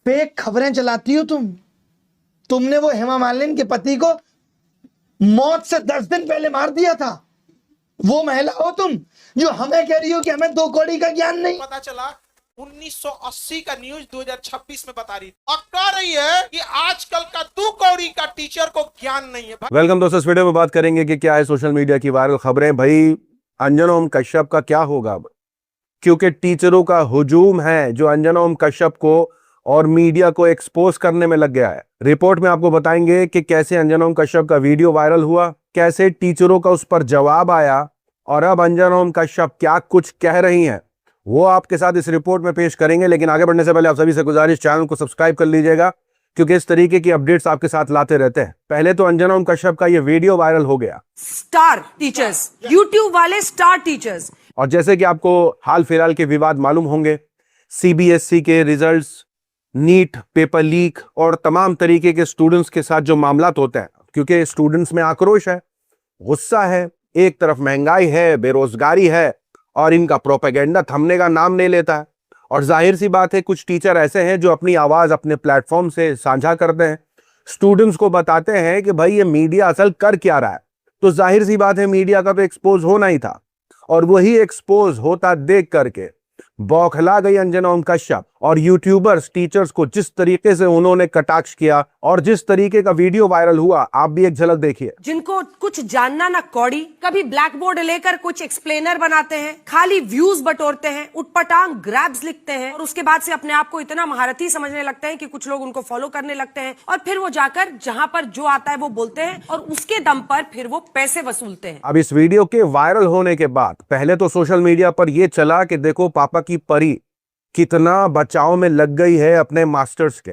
Fake खबरें चलाती हो तुमने वो हेमा मालिनी के पति को मौत से 10 दिन पहले मार दिया था। वो महिला हो तुम जो हमें कह रही हो कि हमें 2 कौड़ी का ज्ञान नहीं। पता चला 1980 का न्यूज 2026 में बता रही और कह रही है कि आजकल का 2 कौड़ी का टीचर को ज्ञान नहीं है। वेलकम दोस्तों, इस वीडियो में बात करेंगे कि क्या है सोशल मीडिया की वायरल खबरें। भाई अंजना ओम कश्यप का क्या होगा अब, क्योंकि टीचरों का हुजूम है जो अंजना ओम कश्यप को और मीडिया को एक्सपोज करने में लग गया है। रिपोर्ट में आपको बताएंगे कि कैसे अंजना ओम कश्यप का वीडियो वायरल हुआ, कैसे टीचरों का उस पर जवाब आया और अब अंजना ओम कश्यप क्या कुछ कह रही हैं, वो आपके साथ इस रिपोर्ट में पेश करेंगे। लेकिन आगे बढ़ने से पहले आप सभी से गुजारिश, चैनल को सब्सक्राइब कर लीजिएगा क्योंकि इस तरीके की अपडेट्स आपके साथ लाते रहते हैं। पहले तो अंजना ओम कश्यप का ये वीडियो वायरल हो गया, स्टार टीचर्स, यूट्यूब वाले स्टार टीचर्स। और जैसे कि आपको हाल फिलहाल के विवाद मालूम होंगे, सीबीएसई के रिजल्ट्स, नीट पेपर लीक और तमाम तरीके के स्टूडेंट्स के साथ जो मामलात होते हैं, क्योंकि स्टूडेंट्स में आक्रोश है, गुस्सा है, एक तरफ महंगाई है, बेरोजगारी है और इनका प्रोपेगेंडा थमने का नाम नहीं लेता है। और जाहिर सी बात है कुछ टीचर ऐसे हैं जो अपनी आवाज अपने प्लेटफॉर्म से साझा करते हैं, स्टूडेंट्स को बताते हैं कि भाई ये मीडिया असल कर क्या रहा है। तो जाहिर सी बात है मीडिया का तो एक्सपोज होना ही था, और वही एक्सपोज होता देख करके बौखला गई अंजना ओम कश्यप। और यूट्यूबर्स टीचर्स को जिस तरीके से उन्होंने कटाक्ष किया और जिस तरीके का वीडियो वायरल हुआ, आप भी एक झलक देखिए। जिनको कुछ जानना ना कौड़ी, कभी ब्लैक बोर्ड लेकर कुछ एक्सप्लेनर बनाते हैं, खाली व्यूज बटोरते हैं, उटपटांग ग्रैब्स लिखते हैं और उसके बाद से अपने आप को इतना महारथी समझने लगते हैं कि कुछ लोग उनको फॉलो करने लगते हैं और फिर वो जाकर जहां पर जो आता है वो बोलते हैं और उसके दम पर फिर वो पैसे वसूलते हैं। अब इस वीडियो के वायरल होने के बाद पहले तो सोशल मीडिया पर यह चला कि देखो पापा की परी कितना बचाव में लग गई है अपने मास्टर्स के।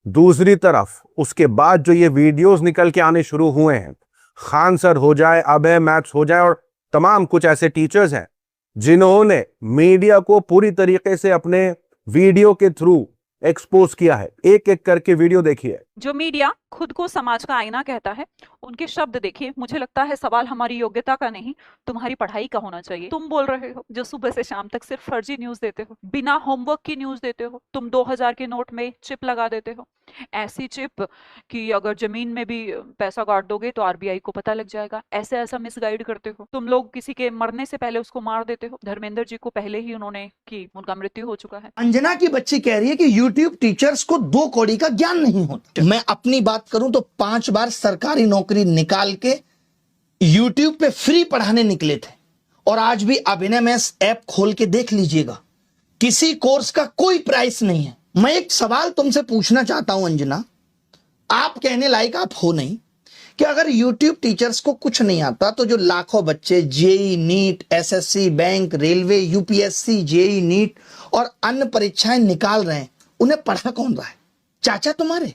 दूसरी तरफ उसके बाद जो ये वीडियोस निकल के आने शुरू हुए हैं, खान सर हो जाए, अभय मैथ्स हो जाए और तमाम कुछ ऐसे टीचर्स हैं जिन्होंने मीडिया को पूरी तरीके से अपने वीडियो के थ्रू एक्सपोज किया है। एक एक करके वीडियो देखिए। जो मीडिया खुद को समाज का आईना कहता है, उनके शब्द देखिए। मुझे लगता है सवाल हमारी योग्यता का नहीं, तुम्हारी पढ़ाई का होना चाहिए। तुम बोल रहे हो जो सुबह से शाम तक सिर्फ फर्जी न्यूज देते हो, बिना होमवर्क की न्यूज देते हो। तुम 2000 के नोट में चिप लगा देते हो, ऐसी चिप कि अगर जमीन में भी पैसा गाड़ दोगे तो आरबीआई को पता लग जाएगा। ऐसे ऐसा मिसगाइड करते हो। तुम लोग किसी के मरने से पहले उसको मार देते हो। धर्मेंद्र जी को पहले ही उन्होंने की, उनका मृत्यु हो चुका है। अंजना की बच्ची कह रही है कि यूट्यूब टीचर्स को 2 कौड़ी का ज्ञान नहीं होता। मैं अपनी बात करूं तो 5 बार सरकारी नौकरी निकाल के यूट्यूब पे फ्री पढ़ाने निकले थे, और आज भी अभिनय मैथ्स ऐप खोल के देख लीजिएगा, किसी कोर्स का कोई प्राइस नहीं है। मैं एक सवाल तुमसे पूछना चाहता हूं अंजना, आप कहने लायक आप हो नहीं कि अगर यूट्यूब टीचर्स को कुछ नहीं आता तो जो लाखों बच्चे JEE, NEET, SSC, bank, railway, UPSC, JEE, NEET और अन्य परीक्षाएं निकाल रहे हैं, उन्हें पढ़ा कौन रहा है? चाचा तुम्हारे।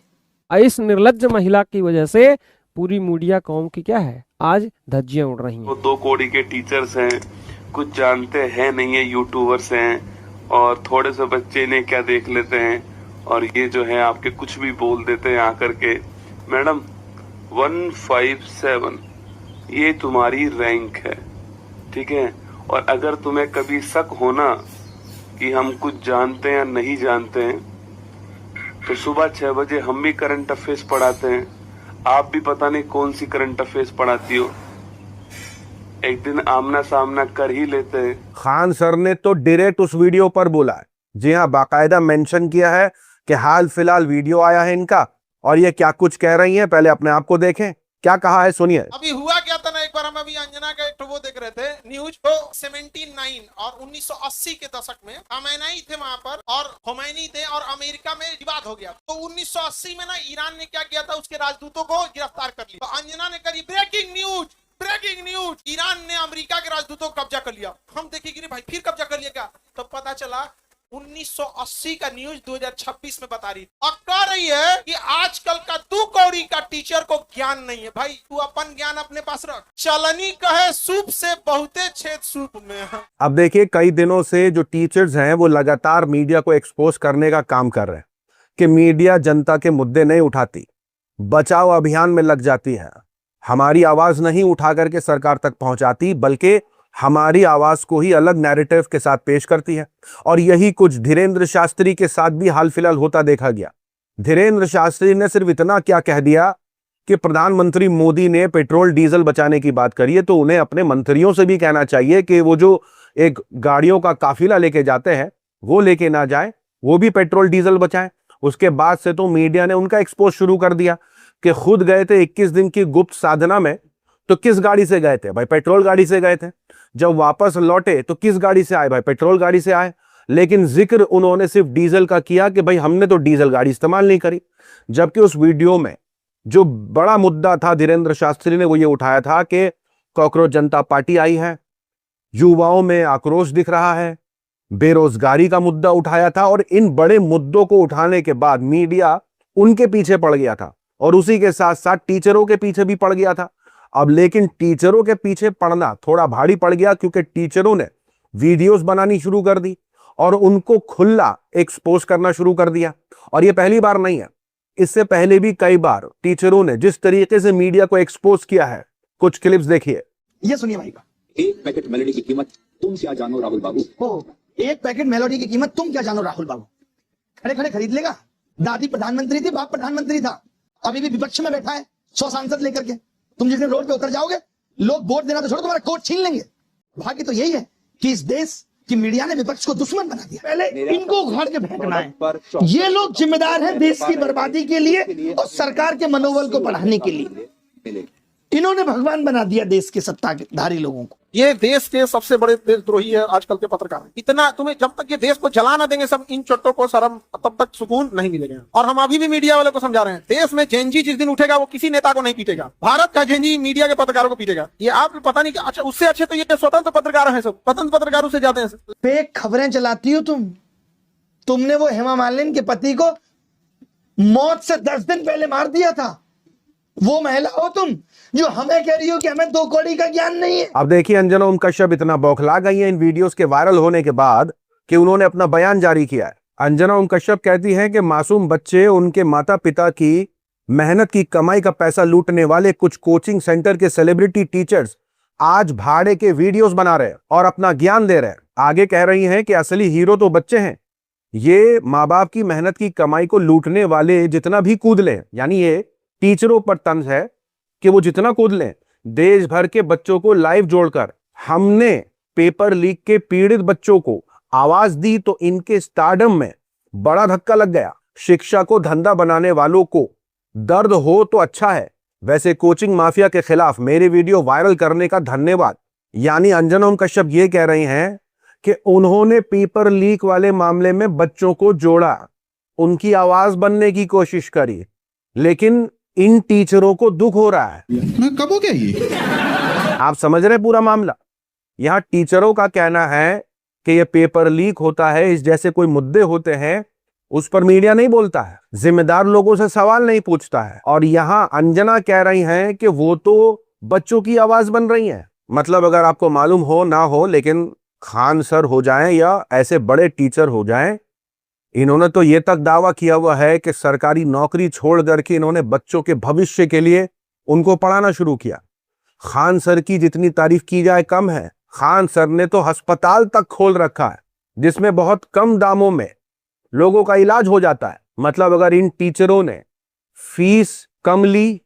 इस निर्लज्ज महिला की वजह से पूरी मीडिया कौम की क्या है, आज धज्जियां उड़ रही हैं। वो 2 कौड़ी के टीचर्स हैं, कुछ जानते हैं नहीं है, यूट्यूबर्स हैं और थोड़े से बच्चे इन्हें क्या देख लेते हैं और ये जो है आपके कुछ भी बोल देते हैं आकर के। मैडम 157 ये तुम्हारी रैंक है, ठीक है। और अगर तुम्हें कभी शक होना कि हम कुछ जानते हैं या नहीं जानते हैं तो सुबह 6 बजे हम भी करंट अफेयर्स पढ़ाते हैं। आप भी पता नहीं कौन सी करंट अफेयर्स पढ़ाती हो, एक दिन आमना सामना कर ही लेते हैं। खान सर ने तो डायरेक्ट उस वीडियो पर बोला है, जी हाँ, बाकायदा मेंशन किया है कि हाल फिलहाल वीडियो आया है इनका और ये क्या कुछ कह रही हैं, पहले अपने आप को देखें। क्या कहा है सुनिए। अभी हुआ क्या था ना, एक बार हम अभी अंजना का एक वो देख रहे थे न्यूज, तो 79 और 1980 के दशक में खमैनी थे वहां पर और खोमैनी थे और अमेरिका में विवाद हो गया। तो 1980 में ना ईरान ने क्या किया था, उसके राजदूतों को गिरफ्तार कर लिया। तो अंजना ने करी breaking news, breaking news, Iran ने अमेरिका के राजदूतों को कब्जा कर लिया। हम देखेंगे भाई फिर कब्जा कर लिया क्या, तो पता चला 1980 का न्यूज 2026 में बता रही और कह रही है कि आजकल का 2 कौड़ी का टीचर को ज्ञान नहीं है। भाई तू अपन ज्ञान अपने पास रख, चलनी कहे सूप से बहुते छेद सूप में। अब देखिए कई दिनों से जो टीचर्स हैं वो लगातार मीडिया को एक्सपोज करने का काम कर रहे हैं कि मीडिया जनता के मुद्दे नहीं उठाती, बचाव अभियान में लग जाती है, हमारी आवाज नहीं उठा करके सरकार तक पहुंचाती, बल्कि हमारी आवाज को ही अलग नैरेटिव के साथ पेश करती है। और यही कुछ धीरेन्द्र शास्त्री के साथ भी हाल फिलहाल होता देखा गया। धीरेन्द्र शास्त्री ने सिर्फ इतना क्या कह दिया कि प्रधानमंत्री मोदी ने पेट्रोल डीजल बचाने की बात करी है, तो उन्हें अपने मंत्रियों से भी कहना चाहिए कि वो जो एक गाड़ियों का काफिला लेके जाते हैं वो लेके ना जाए, वो भी पेट्रोल डीजल बचाएं। उसके बाद से तो मीडिया ने उनका एक्सपोज शुरू कर दिया कि खुद गए थे 21 दिन की गुप्त साधना में, तो किस गाड़ी से गए थे भाई? पेट्रोल गाड़ी से गए थे। जब वापस लौटे तो किस गाड़ी से आए भाई? पेट्रोल गाड़ी से आए। लेकिन जिक्र उन्होंने सिर्फ डीजल का किया कि भाई हमने तो डीजल गाड़ी इस्तेमाल नहीं करी। जबकि उस वीडियो में जो बड़ा मुद्दा था धीरेन्द्र शास्त्री ने वो ये उठाया था कि कॉकरोच जनता पार्टी आई है, युवाओं में आक्रोश दिख रहा है, बेरोजगारी का मुद्दा उठाया था। और इन बड़े मुद्दों को उठाने के बाद मीडिया उनके पीछे पड़ गया था और उसी के साथ साथ टीचरों के पीछे भी पड़ गया था। अब लेकिन टीचरों के पीछे पड़ना थोड़ा भारी पड़ गया, क्योंकि टीचरों ने वीडियोस बनानी शुरू कर दी और उनको खुला एक्सपोज करना शुरू कर दिया। और ये पहली बार नहीं है, इससे पहले भी कई बार टीचरों ने जिस तरीके से मीडिया को एक्सपोज किया है, कुछ क्लिप्स देखिए। ये सुनिए भाई का। एक पैकेट मेलोडी की कीमत तुम क्या जानो राहुल बाबू। एक पैकेट मेलोडी की कीमत तुम क्या जानो राहुल बाबू। खड़े खड़े खरीद लेगा। दादी प्रधानमंत्री थी, बाप प्रधानमंत्री था, अभी भी विपक्ष में बैठा है 100 सांसद लेकर के। तुम जिस दिन रोड पे उतर जाओगे, लोग वोट देना तो छोड़ो, तुम्हारा कोट छीन लेंगे। भाग्य तो यही है कि इस देश की मीडिया ने विपक्ष को दुश्मन बना दिया। पहले इनको उखाड़ के फेंकना है। ये लोग जिम्मेदार हैं देश की बर्बादी के लिए और सरकार के मनोबल को बढ़ाने के लिए। इन्होंने भगवान बना दिया देश के सत्ताधारी लोगों को। ये देश के सबसे बड़े देशद्रोही है आजकल के पत्रकार। इतना तुम्हें जब तक ये देश को जला ना देंगे सब इन चट्टों को शर्म, तब तक सुकून नहीं मिलेगा। और हम अभी भी मीडिया वालों को समझा रहे हैं, देश में जेनजी जिस दिन उठेगा वो किसी नेता को नहीं पीटेगा, भारत का जेनजी मीडिया के पत्रकारों को पीटेगा। ये आप पता नहीं। अच्छा, उससे अच्छे तो ये स्वतंत्र पत्रकार हैं, सब स्वतंत्र पत्रकारों से जाते हैं। फेक खबरें चलाती हो तुमने वो हेमा मालिनी के पति को मौत से 10 दिन पहले मार दिया था। वो महिला हो तुम जो हमें कह रही हो कि हमें 2 कौड़ी का ज्ञान नहीं है। अब देखिए अंजना ओम कश्यप इतना बौखला गई है इन वीडियोस के वायरल होने के बाद कि उन्होंने अपना बयान जारी किया है। अंजना ओम कश्यप कहती हैं कि मासूम बच्चे उनके माता पिता की मेहनत की कमाई का पैसा लूटने वाले कुछ कोचिंग सेंटर के सेलिब्रिटी टीचर्स आज भाड़े के वीडियोस बना रहे हैं और अपना ज्ञान दे रहे हैं। आगे कह रही हैं कि असली हीरो तो बच्चे हैं, ये माँ बाप की मेहनत की कमाई को लूटने वाले जितना भी कूद लें, यानी ये टीचरों पर तंज है कि वो जितना कूद लें। देश भर के बच्चों को लाइव जोड़कर हमने पेपर लीक के पीड़ित बच्चों को आवाज दी तो इनके स्टारडम में बड़ा धक्का लग गया। शिक्षा को धंधा बनाने वालों को दर्द हो तो अच्छा है। वैसे कोचिंग माफिया के खिलाफ मेरी वीडियो वायरल करने का धन्यवाद। यानी अंजना ओम कश्यप ये कह रही हैं कि उन्होंने पेपर लीक वाले मामले में बच्चों को जोड़ा, उनकी आवाज बनने की कोशिश करी, लेकिन इन टीचरों को दुख हो रहा है। कब हो गया ये? आप समझ रहे पूरा मामला। यहां टीचरों का कहना है कि ये पेपर लीक होता है, इस जैसे कोई मुद्दे होते हैं उस पर मीडिया नहीं बोलता है, जिम्मेदार लोगों से सवाल नहीं पूछता है। और यहां अंजना कह रही हैं कि वो तो बच्चों की आवाज बन रही हैं। मतलब अगर आपको मालूम हो ना हो, लेकिन खान सर हो जाएं या ऐसे बड़े टीचर हो जाएं, इन्होंने तो ये तक दावा किया हुआ है कि सरकारी नौकरी छोड़ करके इन्होंने बच्चों के भविष्य के लिए उनको पढ़ाना शुरू किया। खान सर की जितनी तारीफ की जाए कम है। खान सर ने तो अस्पताल तक खोल रखा है जिसमें बहुत कम दामों में लोगों का इलाज हो जाता है। मतलब अगर इन टीचरों ने फीस कम ली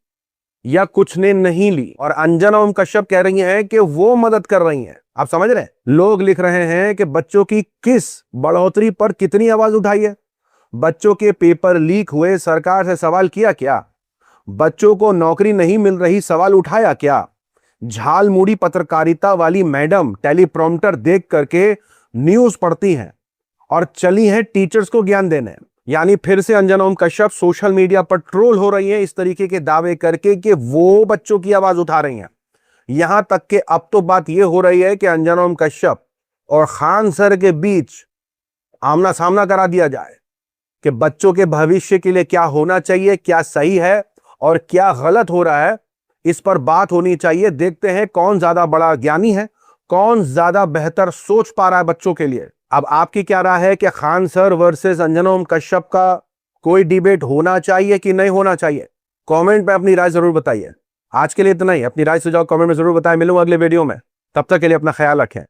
या कुछ ने नहीं ली, और अंजना ओम कश्यप कह रही हैं कि वो मदद कर रही हैं। आप समझ रहे हैं? लोग लिख रहे हैं कि बच्चों की किस बढ़ोतरी पर कितनी आवाज उठाई है। बच्चों के पेपर लीक हुए, सरकार से सवाल किया क्या? बच्चों को नौकरी नहीं मिल रही, सवाल उठाया क्या? झालमुड़ी पत्रकारिता वाली मैडम टेलीप्रॉम्प्टर देख करके न्यूज पढ़ती हैं और चली हैं टीचर्स को ज्ञान देने। यानी फिर से अंजना ओम कश्यप सोशल मीडिया पर ट्रोल हो रही हैं इस तरीके के दावे करके कि वो बच्चों की आवाज उठा रही हैं। यहां तक कि अब तो बात यह हो रही है कि अंजना ओम कश्यप और खान सर के बीच आमना सामना करा दिया जाए कि बच्चों के भविष्य के लिए क्या होना चाहिए, क्या सही है और क्या गलत हो रहा है, इस पर बात होनी चाहिए। देखते हैं कौन ज्यादा बड़ा ज्ञानी है, कौन ज्यादा बेहतर सोच पा रहा है बच्चों के लिए। अब आपकी क्या राय है कि खान सर वर्सेस अंजना ओम कश्यप का कोई डिबेट होना चाहिए कि नहीं होना चाहिए? कमेंट में अपनी राय जरूर बताइए। आज के लिए इतना ही। अपनी राय सुझाव कमेंट में जरूर बताएं। मिलूंगा अगले वीडियो में। तब तक के लिए अपना ख्याल रखें।